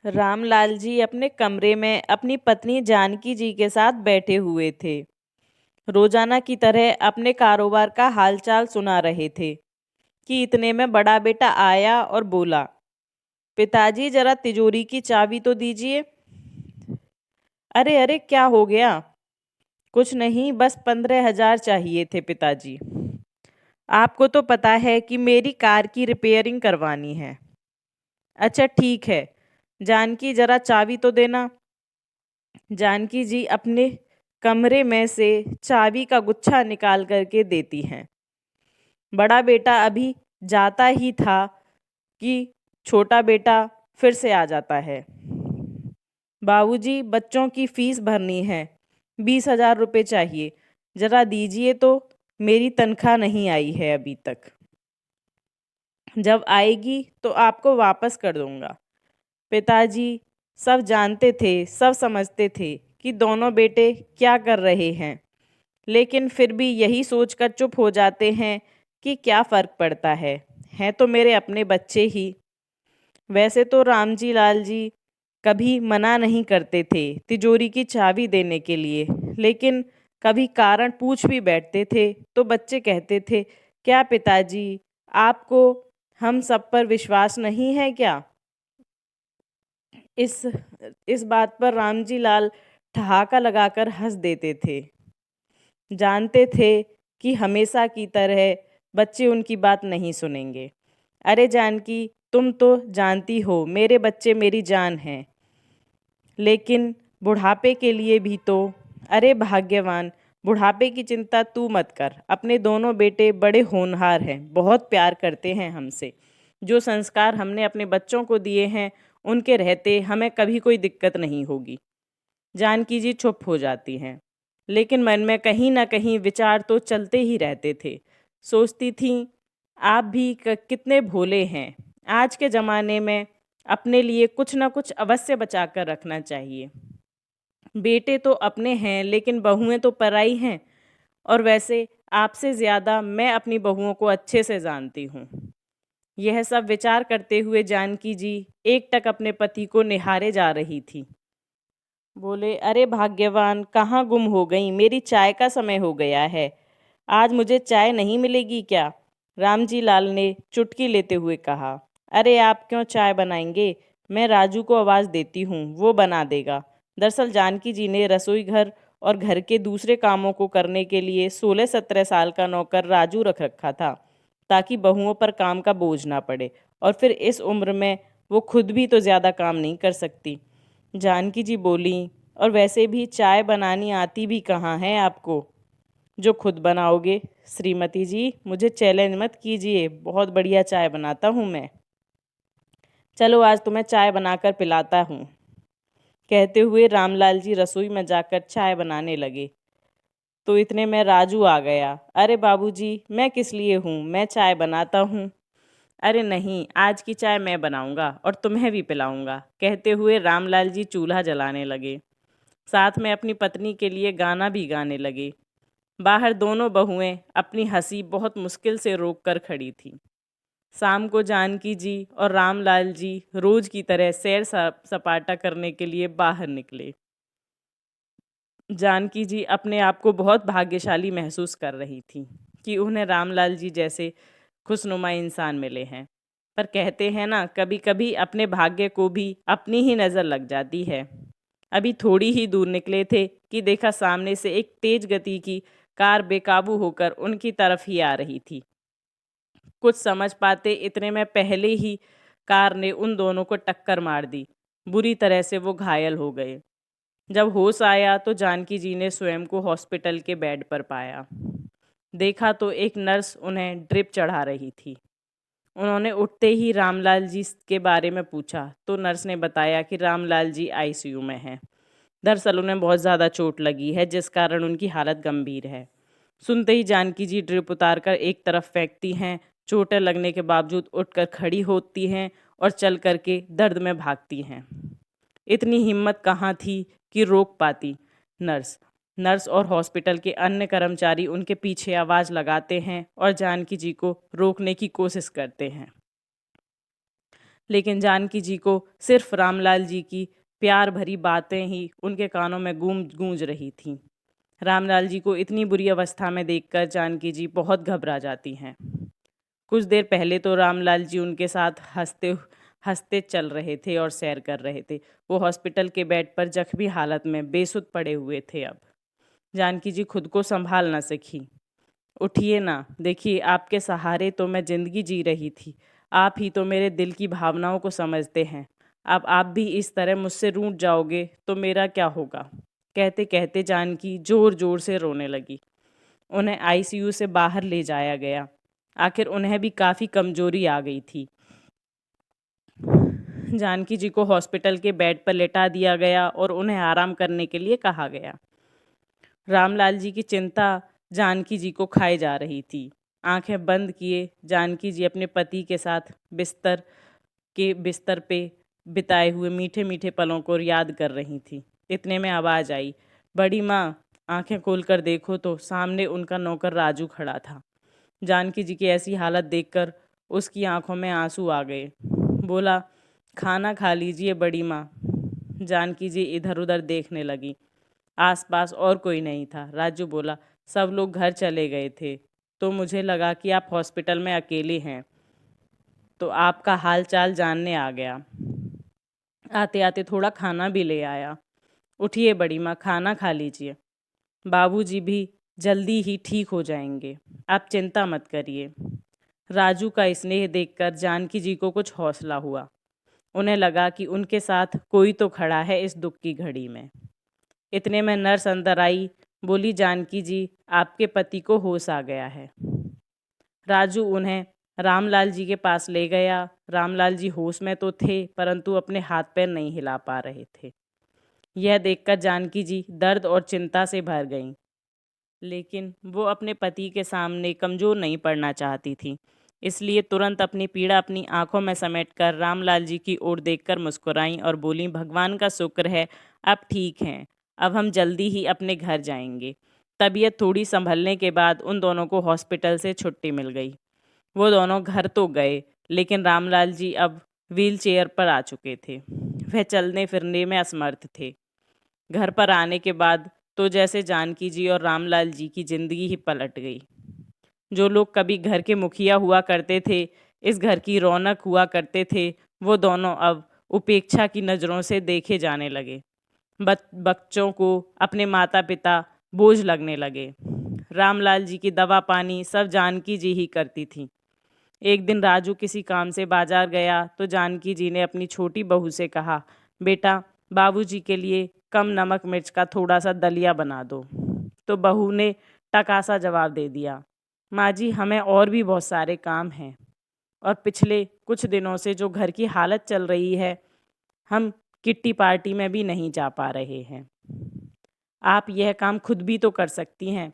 रामलाल जी अपने कमरे में अपनी पत्नी जानकी जी के साथ बैठे हुए थे। रोजाना की तरह अपने कारोबार का हालचाल सुना रहे थे कि इतने में बड़ा बेटा आया और बोला, पिताजी जरा तिजोरी की चाबी तो दीजिए। अरे अरे, क्या हो गया? कुछ नहीं, बस 15,000 चाहिए थे पिताजी। आपको तो पता है कि मेरी कार की रिपेयरिंग करवानी है। अच्छा ठीक है, जानकी जरा चाबी तो देना। जानकी जी अपने कमरे में से चाबी का गुच्छा निकाल करके देती हैं। बड़ा बेटा अभी जाता ही था कि छोटा बेटा फिर से आ जाता है। बाबूजी, बच्चों की फीस भरनी है, 20,000 रुपये चाहिए, जरा दीजिए तो। मेरी तनख्वाह नहीं आई है अभी तक, जब आएगी तो आपको वापस कर दूंगा। पिताजी सब जानते थे, सब समझते थे कि दोनों बेटे क्या कर रहे हैं, लेकिन फिर भी यही सोचकर चुप हो जाते हैं कि क्या फ़र्क पड़ता है, हैं तो मेरे अपने बच्चे ही। वैसे तो रामजी लाल जी कभी मना नहीं करते थे तिजोरी की चाबी देने के लिए, लेकिन कभी कारण पूछ भी बैठते थे तो बच्चे कहते थे, क्या पिताजी, आपको हम सब पर विश्वास नहीं है क्या? इस इस बात पर रामजी लाल ठहाका लगाकर हंस देते थे। जानते थे कि हमेशा की तरह बच्चे उनकी बात नहीं सुनेंगे। अरे जानकी, तुम तो जानती हो मेरे बच्चे मेरी जान हैं, लेकिन बुढ़ापे के लिए भी तो। अरे भाग्यवान, बुढ़ापे की चिंता तू मत कर, अपने दोनों बेटे बड़े होनहार हैं, बहुत प्यार करते हैं हमसे। जो संस्कार हमने अपने बच्चों को दिए हैं उनके रहते हमें कभी कोई दिक्कत नहीं होगी। जानकी जी चुप हो जाती हैं, लेकिन मन में कहीं ना कहीं विचार तो चलते ही रहते थे। सोचती थीं, आप भी कितने भोले हैं। आज के ज़माने में अपने लिए कुछ ना कुछ अवश्य बचा कर रखना चाहिए। बेटे तो अपने हैं, लेकिन बहुएं तो पराई हैं। और वैसे आपसे ज़्यादा मैं अपनी बहुओं को अच्छे से जानती हूँ। यह सब विचार करते हुए जानकी जी एकटक अपने पति को निहारे जा रही थी। बोले, अरे भाग्यवान, कहाँ गुम हो गई? मेरी चाय का समय हो गया है, आज मुझे चाय नहीं मिलेगी क्या? रामजी लाल ने चुटकी लेते हुए कहा। अरे आप क्यों चाय बनाएंगे, मैं राजू को आवाज़ देती हूँ, वो बना देगा। दरअसल जानकी जी ने रसोई घर और घर के दूसरे कामों को करने के लिए 16-17 साल का नौकर राजू रख रखा था, ताकि बहुओं पर काम का बोझ ना पड़े, और फिर इस उम्र में वो खुद भी तो ज़्यादा काम नहीं कर सकती। जानकी जी बोली, और वैसे भी चाय बनानी आती भी कहाँ है आपको, जो खुद बनाओगे? श्रीमती जी, मुझे चैलेंज मत कीजिए, बहुत बढ़िया चाय बनाता हूँ मैं। चलो आज तुम्हें चाय बनाकर पिलाता हूँ। कहते हुए रामलाल जी रसोई में जाकर चाय बनाने लगे। तो इतने में राजू आ गया। अरे बाबूजी, मैं किस लिए हूँ, मैं चाय बनाता हूँ। अरे नहीं, आज की चाय मैं बनाऊंगा और तुम्हें भी पिलाऊंगा। कहते हुए रामलाल जी चूल्हा जलाने लगे, साथ में अपनी पत्नी के लिए गाना भी गाने लगे। बाहर दोनों बहुएं अपनी हंसी बहुत मुश्किल से रोक कर खड़ी थीं। शाम को जानकी जी और रामलाल जी रोज की तरह सैर सपाटा करने के लिए बाहर निकले। जानकी जी अपने आप को बहुत भाग्यशाली महसूस कर रही थी कि उन्हें रामलाल जी जैसे खुशनुमा इंसान मिले हैं। पर कहते हैं ना, कभी कभी अपने भाग्य को भी अपनी ही नज़र लग जाती है। अभी थोड़ी ही दूर निकले थे कि देखा सामने से एक तेज गति की कार बेकाबू होकर उनकी तरफ ही आ रही थी। कुछ समझ पाते इतने में पहले ही कार ने उन दोनों को टक्कर मार दी। बुरी तरह से वो घायल हो गए। जब होश आया तो जानकी जी ने स्वयं को हॉस्पिटल के बेड पर पाया। देखा तो एक नर्स उन्हें ड्रिप चढ़ा रही थी। उन्होंने उठते ही रामलाल जी के बारे में पूछा तो नर्स ने बताया कि रामलाल जी आईसीयू में हैं। दरअसल उन्हें बहुत ज़्यादा चोट लगी है, जिस कारण उनकी हालत गंभीर है। सुनते ही जानकी जी ड्रिप उतार कर एक तरफ फेंकती हैं। चोटें लगने के बावजूद उठकर खड़ी होती हैं और चल करके दर्द में भागती हैं। इतनी हिम्मत कहाँ थी कि रोक पाती? नर्स नर्स और हॉस्पिटल के अन्य कर्मचारी उनके पीछे आवाज़ लगाते हैं और जानकी जी को रोकने की कोशिश करते हैं। लेकिन जानकी जी को सिर्फ रामलाल जी की प्यार भरी बातें ही उनके कानों में गूंज रही थीं। रामलाल जी को इतनी बुरी अवस्था में देखकर जानकी जी बहुत घबरा जाती हैं। कुछ देर पहले तो रामलाल जी उनके साथ हंसते हंसते चल रहे थे और सैर कर रहे थे। वो हॉस्पिटल के बेड पर जख्मी हालत में बेसुध पड़े हुए थे। अब जानकी जी खुद को संभाल न सकी। उठिए ना, देखिए आपके सहारे तो मैं जिंदगी जी रही थी। आप ही तो मेरे दिल की भावनाओं को समझते हैं। अब आप भी इस तरह मुझसे रूठ जाओगे तो मेरा क्या होगा। कहते कहते जानकी जोर जोर से रोने लगी। उन्हें आईसीयू से बाहर ले जाया गया। आखिर उन्हें भी काफ़ी कमजोरी आ गई थी। जानकी जी को हॉस्पिटल के बेड पर लेटा दिया गया और उन्हें आराम करने के लिए कहा गया। रामलाल जी की चिंता जानकी जी को खाए जा रही थी। आंखें बंद किए जानकी जी अपने पति के साथ बिस्तर पे बिताए हुए मीठे मीठे पलों को याद कर रही थी। इतने में आवाज़ आई, बड़ी माँ, आंखें खोलकर देखो तो सामने उनका नौकर राजू खड़ा था। जानकी जी की ऐसी हालत देखकर उसकी आंखों में आंसू आ गए। बोला, खाना खा लीजिए बड़ी माँ। जानकी जी इधर उधर देखने लगी। आसपास और कोई नहीं था। राजू बोला, सब लोग घर चले गए थे तो मुझे लगा कि आप हॉस्पिटल में अकेले हैं तो आपका हाल चाल जानने आ गया। आते आते थोड़ा खाना भी ले आया। उठिए बड़ी माँ, खाना खा लीजिए। बाबूजी भी जल्दी ही ठीक हो जाएंगे, आप चिंता मत करिए। राजू का स्नेह देखकर जानकी जी को कुछ हौसला हुआ। उन्हें लगा कि उनके साथ कोई तो खड़ा है इस दुख की घड़ी में। इतने में नर्स अंदर आई। बोली, जानकी जी, आपके पति को होश आ गया है। राजू उन्हें रामलाल जी के पास ले गया। रामलाल जी होश में तो थे परंतु अपने हाथ पैर नहीं हिला पा रहे थे। यह देखकर जानकी जी दर्द और चिंता से भर गईं। लेकिन वो अपने पति के सामने कमज़ोर नहीं पड़ना चाहती थी। इसलिए तुरंत अपनी पीड़ा अपनी आंखों में समेटकर रामलाल जी की ओर देखकर मुस्कुराईं और बोलीं, भगवान का शुक्र है अब ठीक हैं। अब हम जल्दी ही अपने घर जाएंगे। तबीयत थोड़ी संभलने के बाद उन दोनों को हॉस्पिटल से छुट्टी मिल गई। वो दोनों घर तो गए लेकिन रामलाल जी अब व्हील चेयर पर आ चुके थे। वह चलने फिरने में असमर्थ थे। घर पर आने के बाद तो जैसे जानकी जी और रामलाल जी की जिंदगी ही पलट गई। जो लोग कभी घर के मुखिया हुआ करते थे, इस घर की रौनक हुआ करते थे, वो दोनों अब उपेक्षा की नज़रों से देखे जाने लगे। बच्चों को अपने माता पिता बोझ लगने लगे। रामलाल जी की दवा पानी सब जानकी जी ही करती थी। एक दिन राजू किसी काम से बाजार गया तो जानकी जी ने अपनी छोटी बहू से कहा, बेटा, बाबूजी के लिए कम नमक मिर्च का थोड़ा सा दलिया बना दो। तो बहू ने टकासा जवाब दे दिया, माँ जी, हमें और भी बहुत सारे काम हैं और पिछले कुछ दिनों से जो घर की हालत चल रही है, हम किट्टी पार्टी में भी नहीं जा पा रहे हैं। आप यह काम खुद भी तो कर सकती हैं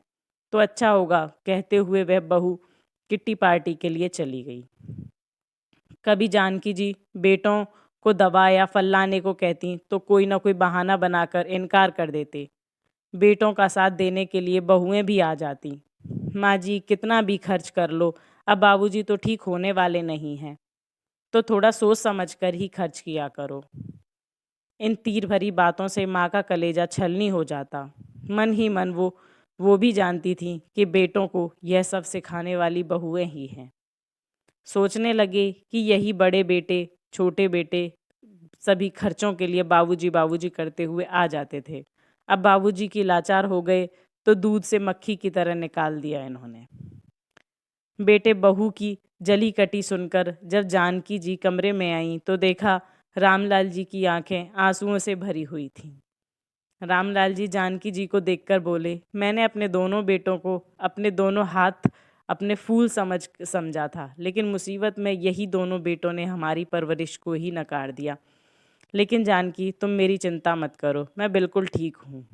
तो अच्छा होगा। कहते हुए वह बहू किट्टी पार्टी के लिए चली गई। कभी जानकी जी बेटों को दवा या फल लाने को कहती तो कोई ना कोई बहाना बनाकर इनकार कर देते। बेटों का साथ देने के लिए बहुएं भी आ जाती। माँ जी, कितना भी खर्च कर लो, अब बाबूजी तो ठीक होने वाले नहीं हैं, तो थोड़ा सोच समझ कर ही खर्च किया करो। इन तीर भरी बातों से माँ का कलेजा छलनी हो जाता। मन ही मन वो भी जानती थी कि बेटों को यह सब सिखाने वाली बहुएं ही हैं। सोचने लगे कि यही बड़े बेटे छोटे बेटे सभी खर्चों के लिए बाबूजी बाबूजी करते हुए आ जाते थे। अब बाबूजी की लाचार हो गए तो दूध से मक्खी की तरह निकाल दिया इन्होंने। बेटे बहू की जली कटी सुनकर जब जानकी जी कमरे में आईं तो देखा रामलाल जी की आंखें आंसुओं से भरी हुई थीं। रामलाल जी जानकी जी को देखकर बोले, मैंने अपने दोनों बेटों को अपने दोनों हाथ अपने फूल समझा था, लेकिन मुसीबत में यही दोनों बेटों ने हमारी परवरिश को ही नकार दिया। लेकिन जानकी, तुम मेरी चिंता मत करो, मैं बिल्कुल ठीक हूँ।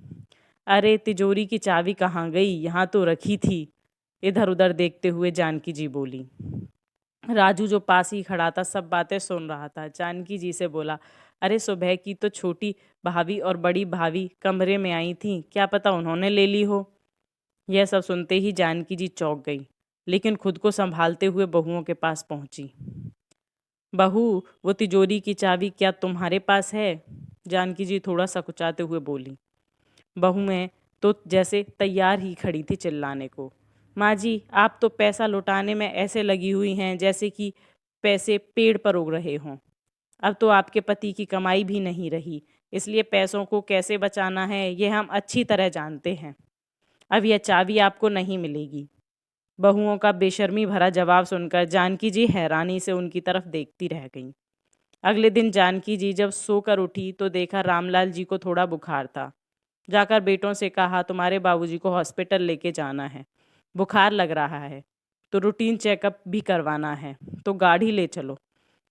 अरे, तिजोरी की चाबी कहाँ गई? यहाँ तो रखी थी। इधर उधर देखते हुए जानकी जी बोली। राजू जो पास ही खड़ा था सब बातें सुन रहा था। जानकी जी से बोला, अरे, सुबह की तो छोटी भाभी और बड़ी भाभी कमरे में आई थी, क्या पता उन्होंने ले ली हो। यह सब सुनते ही जानकी जी चौंक गई, लेकिन खुद को संभालते हुए बहुओं के पास पहुंची। बहू, वो तिजोरी की चाबी क्या तुम्हारे पास है? जानकी जी थोड़ा सकुचाते हुए बोली। बहू मैं तो जैसे तैयार ही खड़ी थी चिल्लाने को। माँ जी, आप तो पैसा लौटाने में ऐसे लगी हुई हैं जैसे कि पैसे पेड़ पर उग रहे हों। अब तो आपके पति की कमाई भी नहीं रही, इसलिए पैसों को कैसे बचाना है ये हम अच्छी तरह जानते हैं। अब यह चाबी आपको नहीं मिलेगी। बहुओं का बेशर्मी भरा जवाब सुनकर जानकी जी हैरानी से उनकी तरफ देखती रह गईं। अगले दिन जानकी जी जब सोकर उठी तो देखा रामलाल जी को थोड़ा बुखार था। जाकर बेटों से कहा, तुम्हारे बाबूजी को हॉस्पिटल लेके जाना है, बुखार लग रहा है, तो रूटीन चेकअप भी करवाना है, तो गाड़ी ले चलो।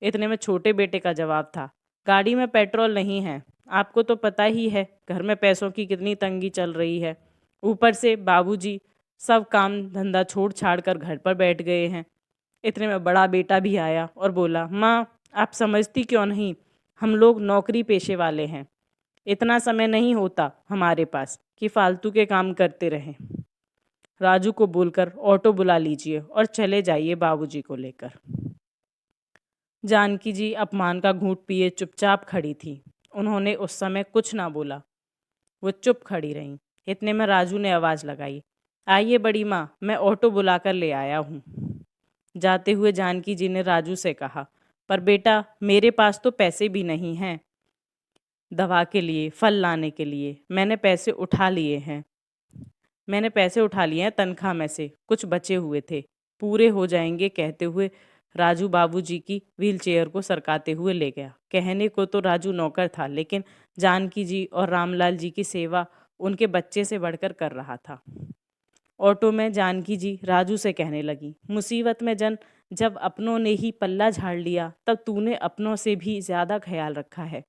इतने में छोटे बेटे का जवाब था, गाड़ी में पेट्रोल नहीं है, आपको तो पता ही है घर में पैसों की कितनी तंगी चल रही है। ऊपर से बाबूजी सब काम धंधा छोड़ छाड़ कर घर पर बैठ गए हैं। इतने में बड़ा बेटा भी आया और बोला, माँ आप समझती क्यों नहीं, हम लोग नौकरी पेशे वाले हैं, इतना समय नहीं होता हमारे पास कि फालतू के काम करते रहें। राजू को बोलकर ऑटो बुला लीजिए और चले जाइए बाबूजी को लेकर। जानकी जी अपमान का घूंट पिए चुपचाप खड़ी थी। उन्होंने उस समय कुछ ना बोला, वो चुप खड़ी रहीं। इतने में राजू ने आवाज़ लगाई, आइए बड़ी माँ, मैं ऑटो बुलाकर ले आया हूँ। जाते हुए जानकी जी ने राजू से कहा, पर बेटा मेरे पास तो पैसे भी नहीं हैं दवा के लिए, फल लाने के लिए। मैंने पैसे उठा लिए हैं तनख्वाह में से, कुछ बचे हुए थे, पूरे हो जाएंगे। कहते हुए राजू बाबूजी की व्हीलचेयर को सरकाते हुए ले गया। कहने को तो राजू नौकर था, लेकिन जानकी जी और रामलाल जी की सेवा उनके बच्चे से बढ़कर कर रहा था। ऑटो में जानकी जी राजू से कहने लगी, मुसीबत में जब अपनों ने ही पल्ला झाड़ लिया, तब तूने अपनों से भी ज़्यादा ख्याल रखा है।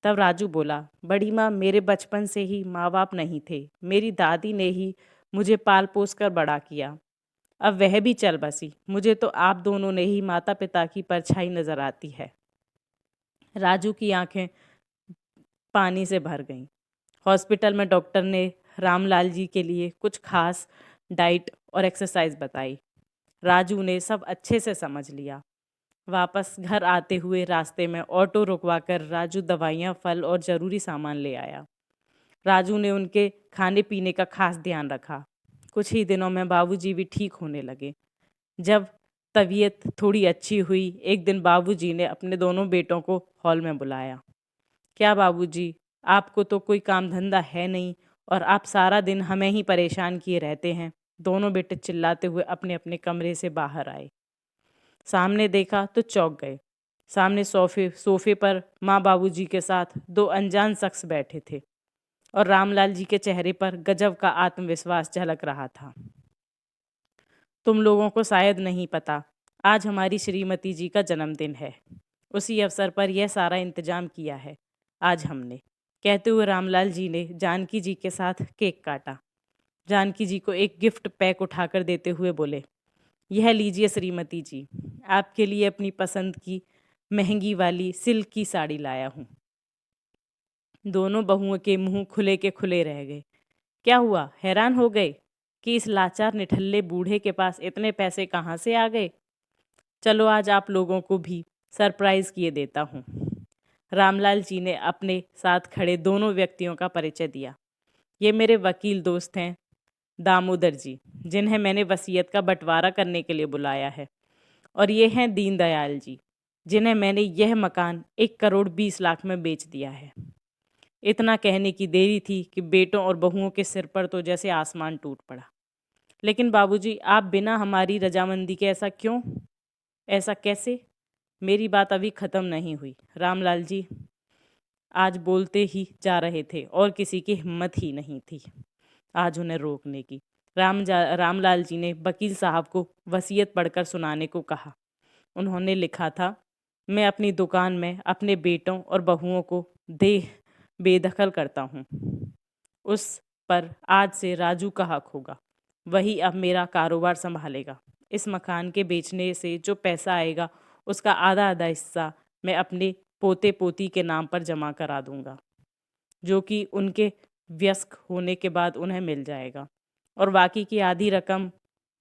तब राजू बोला, बड़ी माँ मेरे बचपन से ही माँ बाप नहीं थे, मेरी दादी ने ही मुझे पाल पोस कर बड़ा किया, अब वह भी चल बसी, मुझे तो आप दोनों ने ही माता पिता की परछाई नजर आती है। राजू की आंखें पानी से भर गईं। हॉस्पिटल में डॉक्टर ने रामलाल जी के लिए कुछ खास डाइट और एक्सरसाइज बताई। राजू ने सब अच्छे से समझ लिया। वापस घर आते हुए रास्ते में ऑटो रुकवाकर राजू दवाइयाँ, फल और ज़रूरी सामान ले आया। राजू ने उनके खाने पीने का खास ध्यान रखा। कुछ ही दिनों में बाबूजी भी ठीक होने लगे। जब तबीयत थोड़ी अच्छी हुई, एक दिन बाबूजी ने अपने दोनों बेटों को हॉल में बुलाया। क्या बाबूजी, आपको तो कोई काम धंधा है नहीं और आप सारा दिन हमें ही परेशान किए रहते हैं। दोनों बेटे चिल्लाते हुए अपने अपने कमरे से बाहर आए। सामने देखा तो चौंक गए। सामने सोफे पर माँ बाबूजी के साथ दो अनजान शख्स बैठे थे और रामलाल जी के चेहरे पर गजब का आत्मविश्वास झलक रहा था। तुम लोगों को शायद नहीं पता, आज हमारी श्रीमती जी का जन्मदिन है। उसी अवसर पर यह सारा इंतजाम किया है आज हमने। कहते हुए रामलाल जी ने जानकी जी के साथ केक काटा। जानकी जी को एक गिफ्ट पैक उठाकर देते हुए बोले, यह लीजिए श्रीमती जी, आपके लिए अपनी पसंद की महंगी वाली सिल्क की साड़ी लाया हूँ। दोनों बहुओं के मुंह खुले के खुले रह गए। क्या हुआ, हैरान हो गए कि इस लाचार निठल्ले बूढ़े के पास इतने पैसे कहाँ से आ गए। चलो आज आप लोगों को भी सरप्राइज किए देता हूँ। रामलाल जी ने अपने साथ खड़े दोनों व्यक्तियों का परिचय दिया। ये मेरे वकील दोस्त हैं दामोदर जी, जिन्हें मैंने वसीयत का बंटवारा करने के लिए बुलाया है, और ये हैं दीनदयाल जी, जिन्हें मैंने यह मकान 1,20,00,000 में बेच दिया है। इतना कहने की देरी थी कि बेटों और बहुओं के सिर पर तो जैसे आसमान टूट पड़ा। लेकिन बाबूजी, आप बिना हमारी रजामंदी के ऐसा क्यों, ऐसा कैसे? मेरी बात अभी ख़त्म नहीं हुई। रामलाल जी आज बोलते ही जा रहे थे और किसी की हिम्मत ही नहीं थी आज उन्हें रोकने की। रामलाल जी ने वकील साहब को वसीयत पढ़कर सुनाने को कहा। उन्होंने लिखा था, मैं अपनी दुकान में अपने बेटों और बहुओं को बेदखल करता हूँ। उस पर आज से राजू का हक होगा, वही अब मेरा कारोबार संभालेगा। इस मकान के बेचने से जो पैसा आएगा उसका आधा आधा हिस्सा मैं अपने पोते पोती के नाम पर जमा करा दूंगा, जो कि उनके वयस्क होने के बाद उन्हें मिल जाएगा। और बाकी की आधी रकम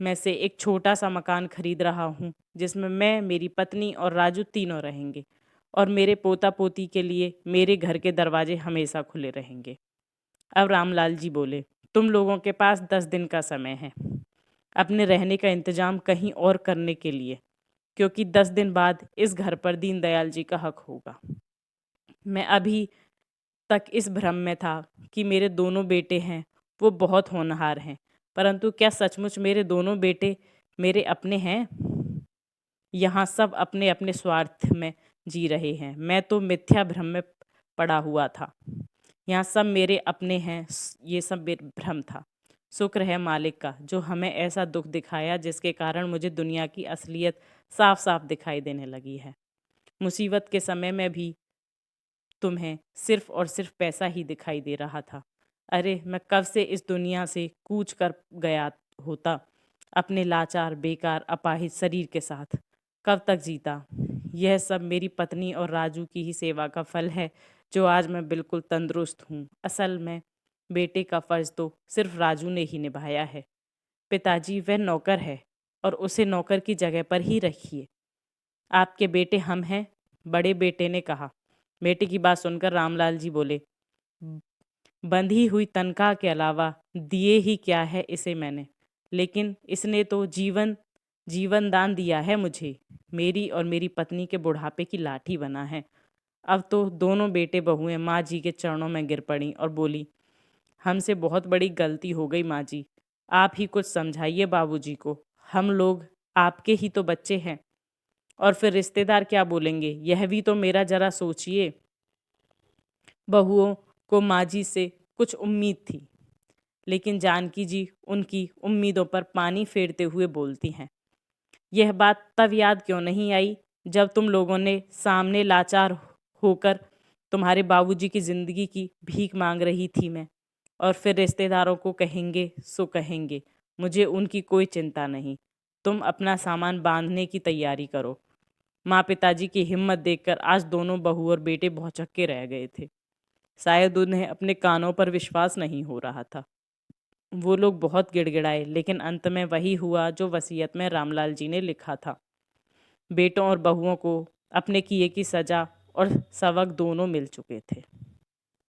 में से एक छोटा सा मकान खरीद रहा हूँ जिसमें मैं, मेरी पत्नी और राजू तीनों रहेंगे, और मेरे पोता पोती के लिए मेरे घर के दरवाजे हमेशा खुले रहेंगे। अब रामलाल जी बोले, तुम लोगों के पास 10 दिन का समय है अपने रहने का इंतजाम कहीं और करने के लिए, क्योंकि 10 दिन बाद इस घर पर दीनदयाल जी का हक होगा। मैं अभी तक इस भ्रम में था कि मेरे दोनों बेटे हैं, वो बहुत होनहार हैं, परंतु क्या सचमुच मेरे दोनों बेटे मेरे अपने हैं? यहाँ सब अपने अपने स्वार्थ में जी रहे हैं, मैं तो मिथ्या भ्रम में पड़ा हुआ था। यहाँ सब मेरे अपने हैं, ये सब भ्रम था। शुक्र है मालिक का जो हमें ऐसा दुख दिखाया जिसके कारण मुझे दुनिया की असलियत साफ साफ दिखाई देने लगी है। मुसीबत के समय में भी तुम्हें सिर्फ और सिर्फ पैसा ही दिखाई दे रहा था। अरे मैं कब से इस दुनिया से कूच कर गया होता अपने लाचार बेकार अपाहिज शरीर के साथ, कब तक जीता। यह सब मेरी पत्नी और राजू की ही सेवा का फल है जो आज मैं बिल्कुल तंदुरुस्त हूँ। असल में बेटे का फर्ज तो सिर्फ राजू ने ही निभाया है। पिताजी वह नौकर है और उसे नौकर की जगह पर ही रखिए। आपके बेटे हम हैं, बड़े बेटे ने कहा। बेटे की बात सुनकर रामलाल जी बोले, बंधी हुई तनख्वाह के अलावा दिए ही क्या है इसे मैंने, लेकिन इसने तो जीवन दान दिया है मुझे, मेरी और मेरी पत्नी के बुढ़ापे की लाठी बना है। अब तो दोनों बेटे बहुएं माँ जी के चरणों में गिर पड़ी और बोली, हमसे बहुत बड़ी गलती हो गई माँ जी, आप ही कुछ समझाइए बाबूजी को, हम लोग आपके ही तो बच्चे हैं। और फिर रिश्तेदार क्या बोलेंगे, यह भी तो मेरा जरा सोचिए। बहुओं को माँ जी से कुछ उम्मीद थी, लेकिन जानकी जी उनकी उम्मीदों पर पानी फेरते हुए बोलती हैं, यह बात तब याद क्यों नहीं आई जब तुम लोगों ने सामने लाचार होकर तुम्हारे बाबूजी की ज़िंदगी की भीख मांग रही थी मैं। और फिर रिश्तेदारों को कहेंगे सो कहेंगे, मुझे उनकी कोई चिंता नहीं, तुम अपना सामान बांधने की तैयारी करो। माँ पिताजी की हिम्मत देखकर आज दोनों बहू और बेटे भौचक्के रह गए थे। शायद उन्हें अपने कानों पर विश्वास नहीं हो रहा था। वो लोग बहुत गिड़गिड़ाए, लेकिन अंत में वही हुआ जो वसीयत में रामलाल जी ने लिखा था। बेटों और बहुओं को अपने किए की सजा और सबक दोनों मिल चुके थे।